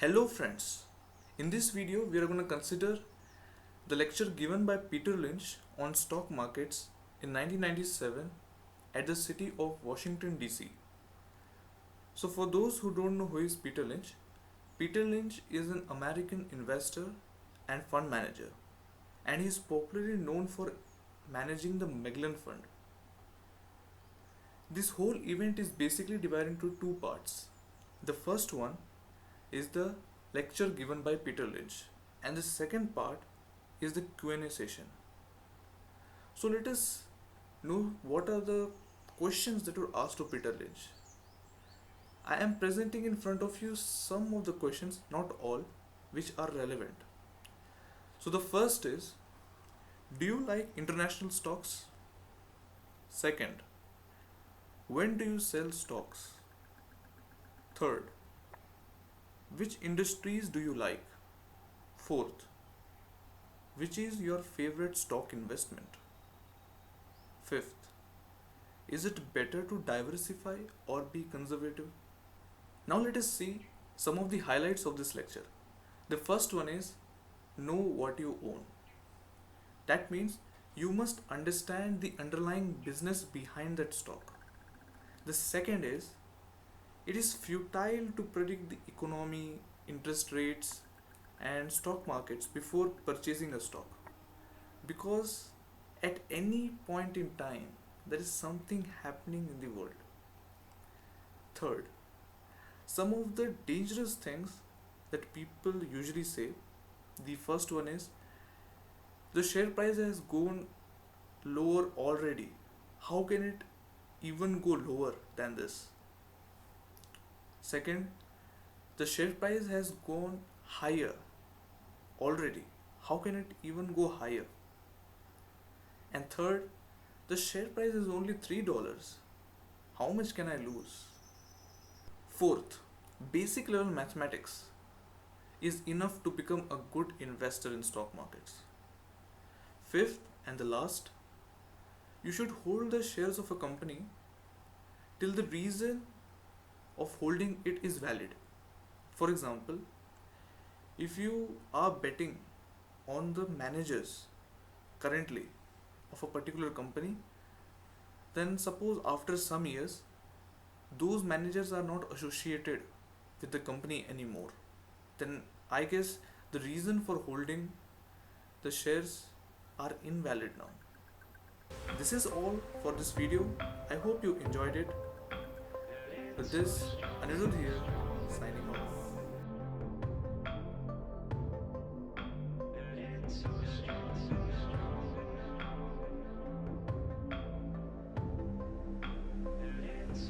Hello friends, in this video we are going to consider the lecture given by Peter Lynch on stock markets in 1997 at the city of Washington DC. So for those who don't know who is Peter Lynch is an American investor and fund manager, and he is popularly known for managing the Magellan Fund. This whole event is basically divided into two parts. The first one is the lecture given by Peter Lynch, and the second part is the Q&A session. So let us know what are the questions that were asked to Peter Lynch. I am presenting in front of you some of the questions, not all, which are relevant. So the first is, do you like international stocks? Second, when do you sell stocks? Third, which industries do you like? Fourth, which is your favorite stock investment? Fifth, is it better to diversify or be conservative? Now let us see some of the highlights of this lecture. The first one is know what you own. That means you must understand the underlying business behind that stock. The second is it is futile to predict the economy, interest rates, and stock markets before purchasing a stock, because at any point in time there is something happening in the world. Third, some of the dangerous things that people usually say. The first one is the share price has gone lower already. How can it even go lower than this? Second, the share price has gone higher already. How can it even go higher? And third, the share price is only $3. How much can I lose? Fourth, basic level mathematics is enough to become a good investor in stock markets. Fifth and the last, you should hold the shares of a company till the reason of holding it is valid. For example, if you are betting on the managers currently of a particular company, then suppose after some years those managers are not associated with the company anymore, then I guess the reason for holding the shares are invalid now. This is all for this video. I hope you enjoyed it. With this, Anirudh here, signing off.